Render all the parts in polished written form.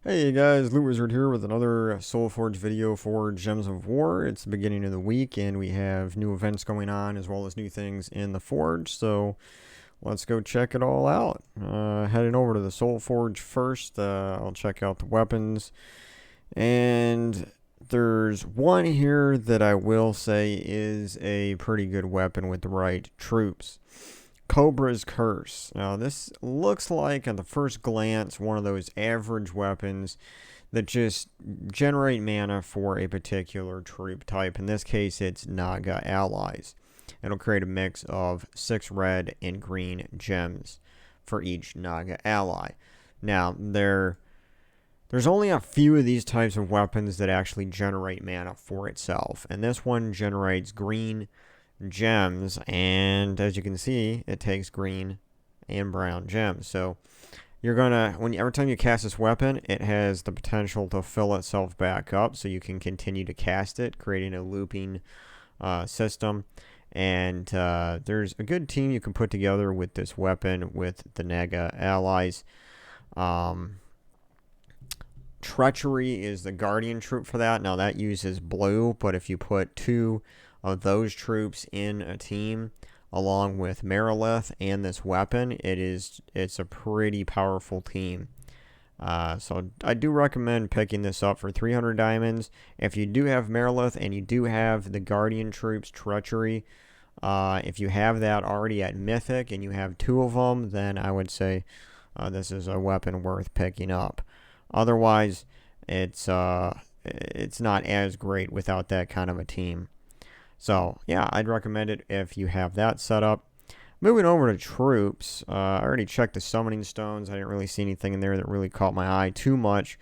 Hey guys, Loot Wizard here with another Soulforge video for Gems of War. It's the beginning of the week and we have new events going on as well as new things in the Forge, so let's go check it all out. Heading over to the Soulforge first, I'll check out the weapons. And there's one here that I will say is a pretty good weapon with the right troops. Cobra's Curse. Now, this looks like, at the first glance, one of those average weapons that just generate mana for a particular troop type. In this case, it's Naga allies. It'll create a mix of 6 red and green gems for each Naga ally. Now, there's only a few of these types of weapons that actually generate mana for itself, and this one generates green gems, and as you can see, it takes green and brown gems. So you're gonna, every time you cast this weapon, it has the potential to fill itself back up, so you can continue to cast it, creating a looping system. And there's a good team you can put together with this weapon with the Naga allies. Treachery is the guardian troop for that. Now that uses blue, but if you put 2 of those troops in a team along with Merilith and this weapon, it's a pretty powerful team. So I do recommend picking this up for 300 diamonds. If you do have Merilith and you do have the guardian troops treachery, if you have that already at Mythic and you have 2 of them, then I would say this is a weapon worth picking up. Otherwise, it's not as great without that kind of a team. So, yeah, I'd recommend it if you have that set up. Moving over to troops, I already checked the summoning stones. I didn't really see anything in there that really caught my eye too much.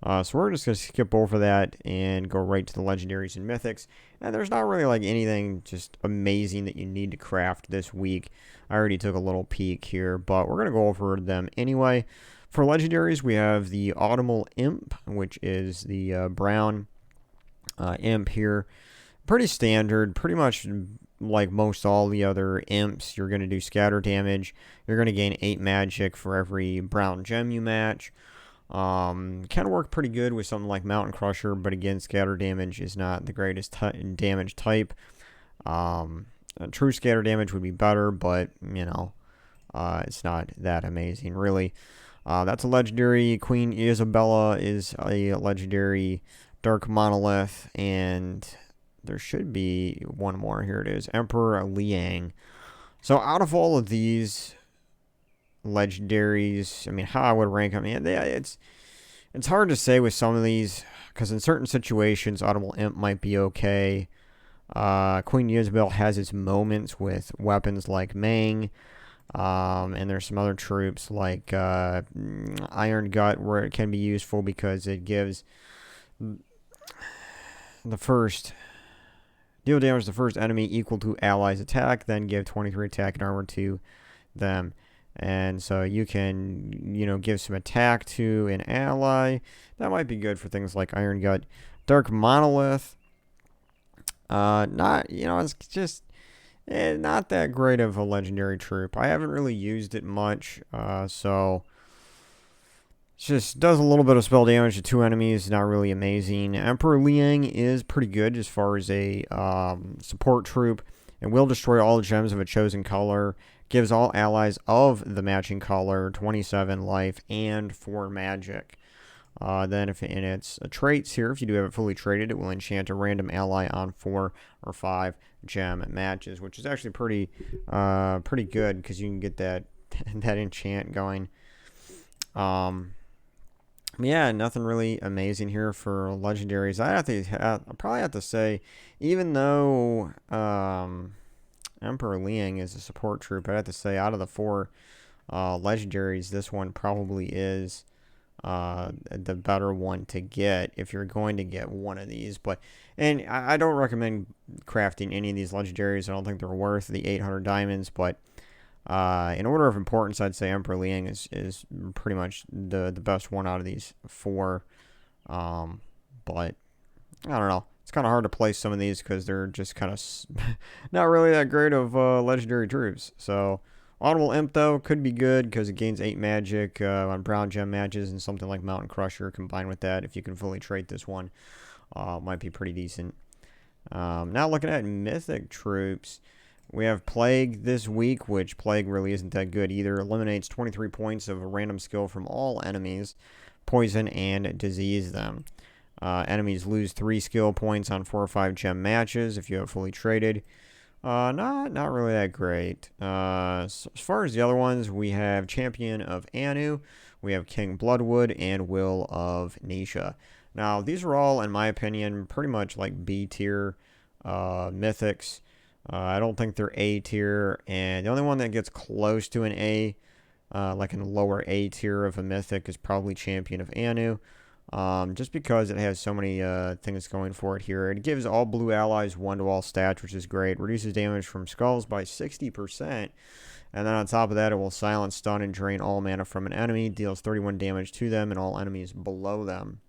So we're just going to skip over that and go right to the legendaries and mythics. And there's not really like anything just amazing that you need to craft this week. I already took a little peek here, but we're going to go over them anyway. For legendaries, we have the Autumnal Imp, which is the brown imp here. Pretty standard, pretty much like most all the other imps. You're going to do scatter damage. You're going to gain 8 magic for every brown gem you match. Can work pretty good with something like Mountain Crusher, but again, scatter damage is not the greatest damage type. True scatter damage would be better, but, it's not that amazing, really. That's a legendary. Queen Isabella is a legendary Dark Monolith, and there should be one more. Here it is, Emperor Liang. So out of all of these legendaries, I mean, how I would rank them, it's hard to say with some of these, because in certain situations, Autumnal Imp might be okay. Queen Isabel has its moments with weapons like Mang. And there's some other troops like Iron Gut where it can be useful because it gives the first deal damage to the first enemy equal to allies attack, then give 23 attack and armor to them. And so you can, give some attack to an ally. That might be good for things like Iron Gut. Dark Monolith, it's just not that great of a legendary troop. I haven't really used it much, so it just does a little bit of spell damage to 2 enemies. Not really amazing. Emperor Liang is pretty good as far as a support troop, and will destroy all gems of a chosen color. Gives all allies of the matching color 27 life and 4 magic. Then if in its traits here, if you do have it fully traded, it will enchant a random ally on 4 or 5 gem matches, which is actually pretty good because you can get that enchant going. Yeah, nothing really amazing here for legendaries. I'll probably have to say, even though Emperor Liang is a support troop, I'd have to say out of the 4 legendaries, this one probably is the better one to get if you're going to get one of these. And I don't recommend crafting any of these legendaries. I don't think they're worth the 800 diamonds, but in order of importance, I'd say Emperor Liang is pretty much the best one out of these 4. But I don't know. It's kind of hard to place some of these because they're just kind of not really that great of legendary troops. So Audible Imp, though, could be good because it gains 8 magic on brown gem matches, and something like Mountain Crusher combined with that, if you can fully trait this one, might be pretty decent. Now looking at Mythic troops, we have Plague this week, which Plague really isn't that good either. Eliminates 23 points of a random skill from all enemies, poison and disease them. Enemies lose 3 skill points on 4 or 5 gem matches if you have fully traded. Not really that great. So as far as the other ones, we have Champion of Anu, we have King Bloodwood, and Will of Nisha. Now, these are all, in my opinion, pretty much like B tier mythics. I don't think they're A tier, and the only one that gets close to an A, like in a lower A tier of a mythic, is probably Champion of Anu. Just because it has so many things going for it here. It gives all blue allies 1 to all stats, which is great. Reduces damage from skulls by 60%. And then on top of that, it will silence, stun, and drain all mana from an enemy. Deals 31 damage to them and all enemies below them.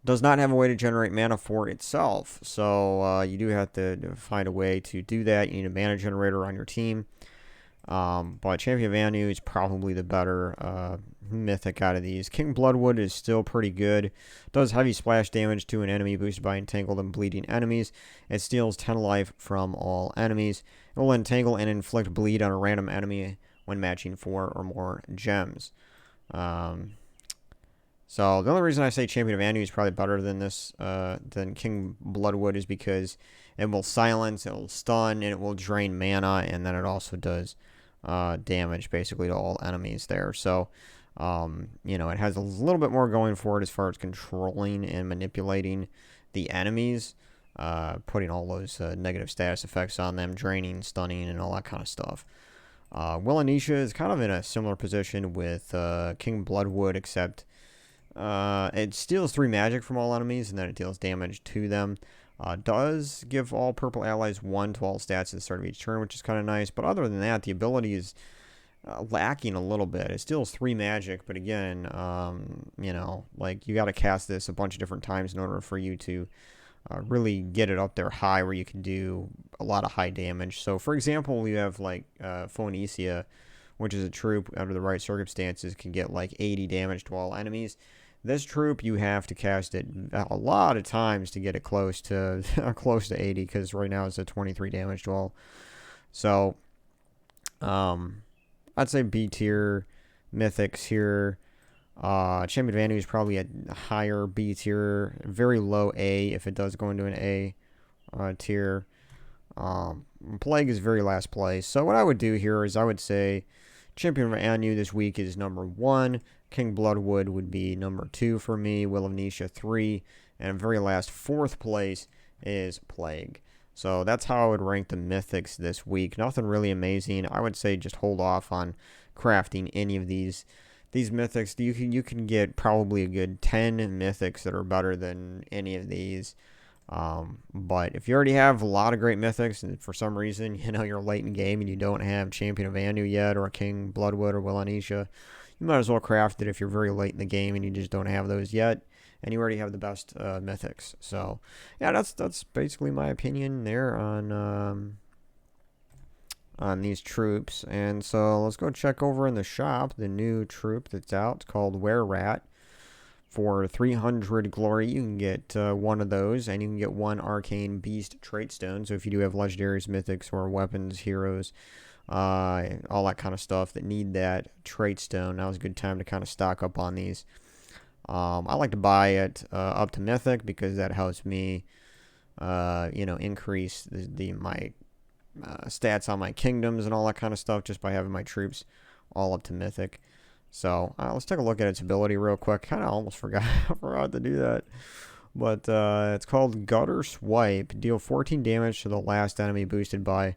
Does not have a way to generate mana for itself. So you do have to find a way to do that. You need a mana generator on your team. But Champion of Anu is probably the better mythic out of these. King Bloodwood is still pretty good. Does heavy splash damage to an enemy boosted by entangled and bleeding enemies. It steals 10 life from all enemies. It will entangle and inflict bleed on a random enemy when matching 4 or more gems. So the only reason I say Champion of Anu is probably better than this, than King Bloodwood, is because it will silence, it will stun, and it will drain mana, and then it also does damage basically to all enemies there. So, it has a little bit more going for it as far as controlling and manipulating the enemies, putting all those negative status effects on them, draining, stunning, and all that kind of stuff. Will of Nisha is kind of in a similar position with King Bloodwood, except it steals 3 magic from all enemies, and then it deals damage to them. Does give all purple allies 1 to all stats at the start of each turn, which is kind of nice. But other than that, the ability is lacking a little bit. It steals 3 magic, but again, you got to cast this a bunch of different times in order for you to really get it up there high where you can do a lot of high damage. So, for example, you have Phoenicia, which is a troop under the right circumstances can get 80 damage to all enemies. This troop, you have to cast it a lot of times to get it close to 80, because right now it's at 23 damage to all. So, I'd say B tier mythics here. Champion of Anu is probably a higher B tier, very low A if it does go into an A tier. Plague is very last place. So what I would do here is I would say Champion of Anu this week is number 1. King Bloodwood would be number 2 for me. Will of Nisha 3. And very last, 4th place is Plague. So that's how I would rank the mythics this week. Nothing really amazing. I would say just hold off on crafting any of these mythics. You can get probably a good 10 mythics that are better than any of these. But if you already have a lot of great mythics, and for some reason, you're late in the game and you don't have Champion of Anu yet, or King Bloodwood, or Will of Nisha, you might as well craft it if you're very late in the game and you just don't have those yet, and you already have the best mythics. So, yeah, that's basically my opinion there on these troops. And so let's go check over in the shop the new troop that's out. It's called Were-Rat. For 300 glory, you can get 1 of those, and you can get 1 Arcane Beast Trait Stone. So if you do have legendaries, mythics, or weapons, heroes, all that kind of stuff that need that trait stone, now's a good time to kind of stock up on these. I like to buy it up to mythic because that helps me, increase my stats on my kingdoms and all that kind of stuff just by having my troops all up to mythic. So let's take a look at its ability real quick. Kind of almost forgot to do that. But it's called Gutter Swipe. Deal 14 damage to the last enemy boosted by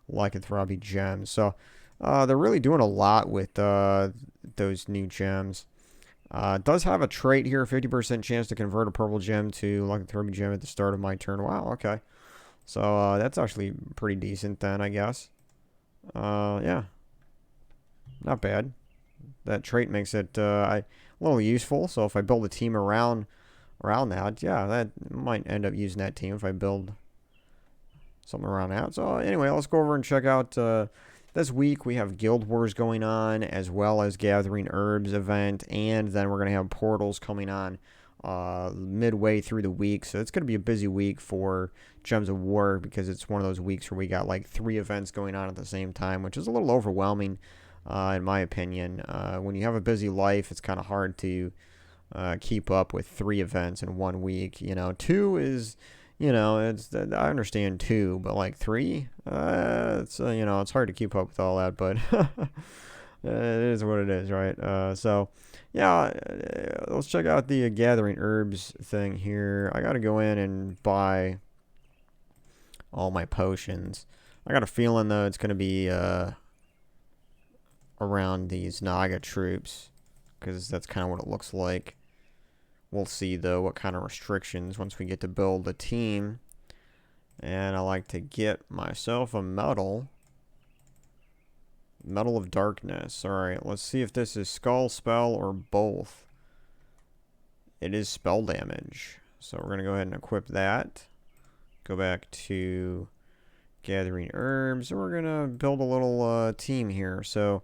Lycanthropy gems. So they're really doing a lot with those new gems. Does have a trait here, 50% chance to convert a purple gem to Lycanthropy gem at the start of my turn. Wow, okay. So that's actually pretty decent then, I guess. Yeah. Not bad. That trait makes it a little useful. So if I build a team around that, yeah, that might end up using that team if I build something around that. So anyway, let's go over and check out This week we have Guild Wars going on, as well as Gathering Herbs event, and then we're going to have Portals coming on midway through the week. So it's going to be a busy week for Gems of War, because it's one of those weeks where we got like 3 events going on at the same time, which is a little overwhelming in my opinion. When you have a busy life, it's kind of hard to keep up with 3 events in 1 week. 2 is, it's, I understand 2, but like 3, it's it's hard to keep up with all that, but it is what it is, right? So yeah, let's check out the Gathering Herbs thing here. I gotta go in and buy all my potions. I got a feeling though it's gonna be around these Naga troops, because that's kind of what it looks like. We'll see, though, what kind of restrictions once we get to build a team. And I like to get myself a medal. Medal of Darkness. Alright, let's see if this is Skull, Spell, or both. It is spell damage. So we're going to go ahead and equip that. Go back to Gathering Herbs. And we're going to build a little team here. So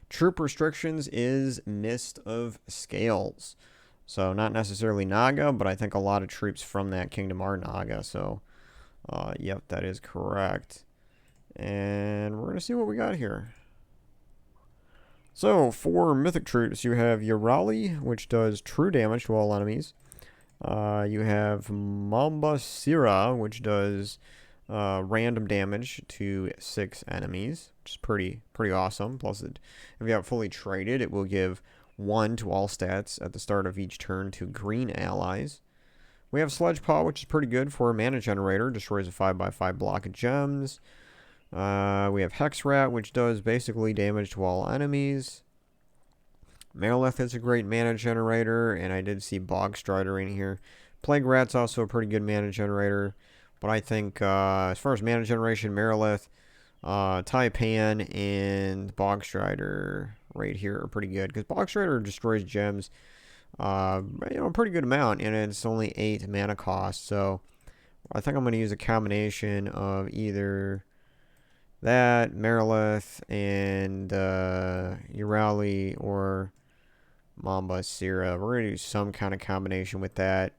troop restrictions is Mist of Scales. So not necessarily Naga, but I think a lot of troops from that kingdom are Naga. So, yep, that is correct. And we're going to see what we got here. So, for mythic troops, you have Yarali, which does true damage to all enemies. You have Mambasira, which does random damage to 6 enemies, which is pretty awesome. Plus, if you have fully traded, it will give 1 to all stats at the start of each turn to green allies. We have Sledgepaw, which is pretty good for a mana generator. Destroys a 5/5 block of gems. We have Hexrat, which does basically damage to all enemies. Marilith is a great mana generator, and I did see Bogstrider in here. Plague Rat's also a pretty good mana generator, but I think as far as mana generation, Marilith, Taipan, and Bogstrider right here are pretty good, because Bogstrider destroys gems a pretty good amount, and it's only 8 mana cost. So I think I'm going to use a combination of either that, Marilith, and Urali or Mambasira. We're going to do some kind of combination with that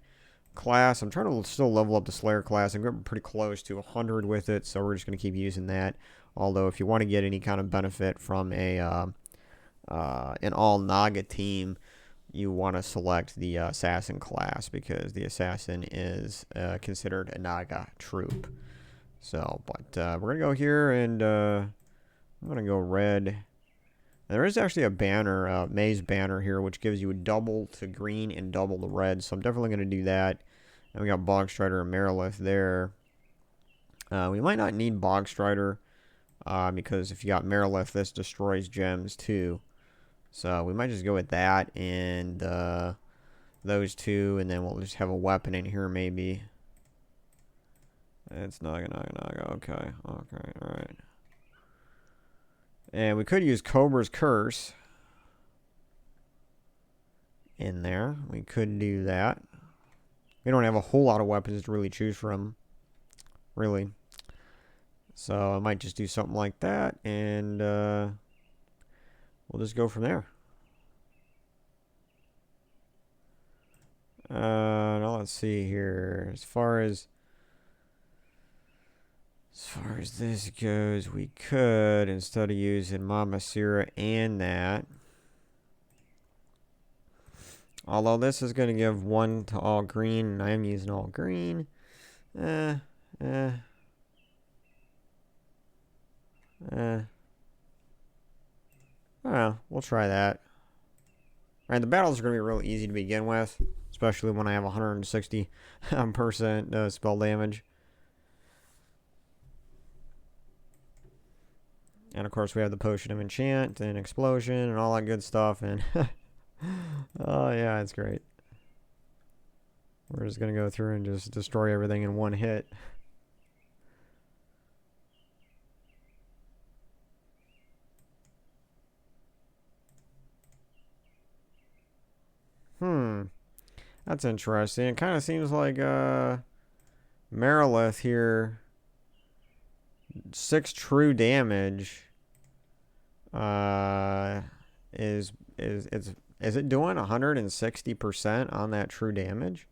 class. I'm trying to still level up the Slayer class. I'm getting pretty close to 100 with it, so we're just going to keep using that. Although if you want to get any kind of benefit from an all Naga team, you want to select the Assassin class, because the Assassin is considered a Naga troop. So, but we're going to go here, and I'm going to go red. And there is actually a banner, Maze banner here, which gives you a double to green and double to red. So I'm definitely going to do that. And we got Bogstrider and Marilith there. We might not need Bogstrider, because if you got Marilith, this destroys gems too. So we might just go with that and those 2, and then we'll just have a weapon in here maybe. It's Naga. Okay, alright. And we could use Cobra's Curse in there. We could do that. We don't have a whole lot of weapons to really choose from, really. So I might just do something like that, and we'll just go from there. Now let's see here. As far as this goes, we could, instead of using Mambasira and that, although this is going to give 1 to all green, and I am using all green. Well, we'll try that. Alright, the battles are going to be real easy to begin with, especially when I have 160% spell damage. And of course we have the Potion of Enchant and Explosion and all that good stuff, and oh yeah, it's great. We're just going to go through and just destroy everything in 1 hit. That's interesting. It kind of seems like Marilith here, 6 true damage, Uh, is it doing 160% on that true damage?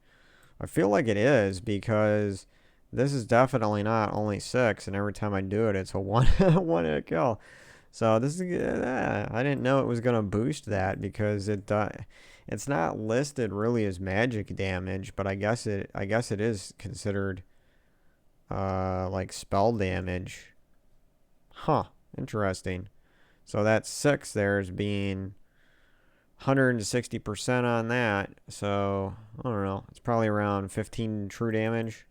I feel like it is because this is definitely not only 6, and every time I do it, it's a one hit kill. So this is I didn't know it was gonna boost that because it's not listed really as magic damage, but I guess it is considered like spell damage. Huh, interesting. So that 6 there is being 160% on that. So I don't know. It's probably around 15 true damage.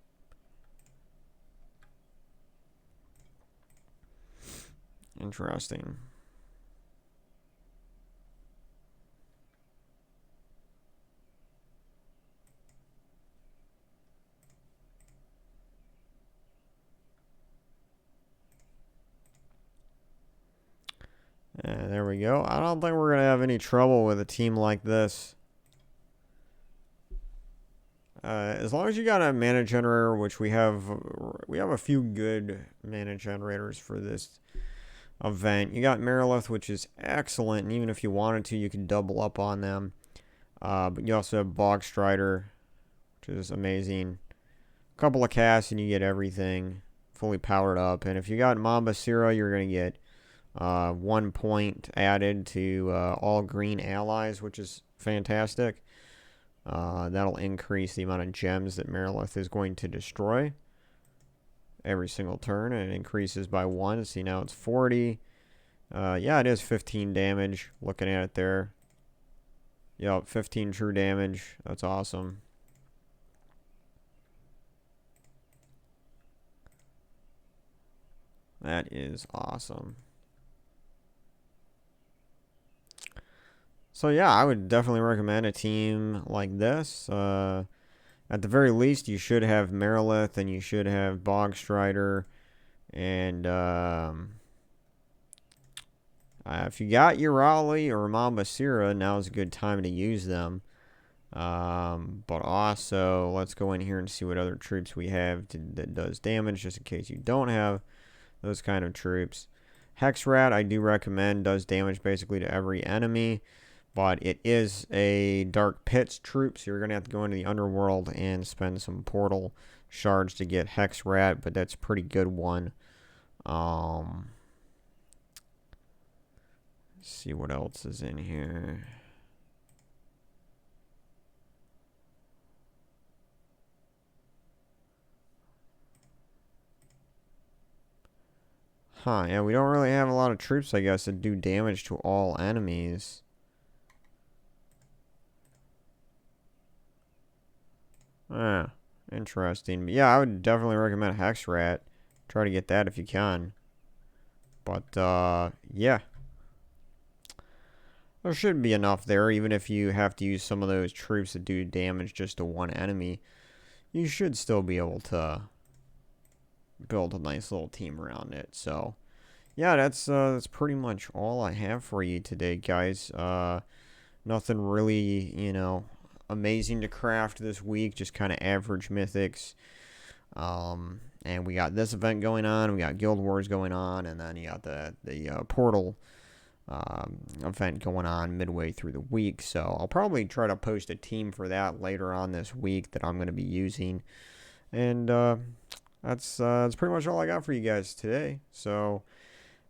Interesting. And there we go. I don't think we're going to have any trouble with a team like this. As long as you got a mana generator, which we have a few good mana generators for this event. You got Marilith, which is excellent, and even if you wanted to, you can double up on them. But you also have Bog Strider, which is amazing. A couple of casts, and you get everything fully powered up. And if you got Mamba Sira, you're going to get 1 point added to all green allies, which is fantastic. That'll increase the amount of gems that Marilith is going to destroy every single turn, and it increases by 1. See, now it's 40. Yeah, it is 15 damage. Looking at it there. Yep, 15 true damage. That's awesome. That is awesome. So yeah, I would definitely recommend a team like this. At the very least, you should have Marilith and you should have Bog Strider. And if you got your Raleigh or Mamba Sira, now's a good time to use them. But also, let's go in here and see what other troops we have that does damage, just in case you don't have those kind of troops. Hexrat, I do recommend, does damage basically to every enemy. But it is a Dark Pits troop, so you're going to have to go into the underworld and spend some portal shards to get Hexrat, but that's a pretty good one. Let's see what else is in here. Huh, yeah, we don't really have a lot of troops, I guess, that do damage to all enemies. Ah, interesting. But yeah, I would definitely recommend Hexrat. Try to get that if you can. But, yeah. There should be enough there, even if you have to use some of those troops that do damage just to one enemy. You should still be able to build a nice little team around it. So, yeah, that's pretty much all I have for you today, guys. Nothing really, amazing to craft this week. Just kind of average mythics. And we got this event going on. We got Guild Wars going on, and then you got the Portal event going on midway through the week. So I'll probably try to post a team for that later on this week that I'm going to be using. And that's pretty much all I got for you guys today. So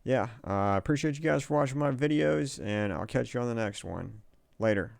yeah, I appreciate you guys for watching my videos, and I'll catch you on the next one. Later.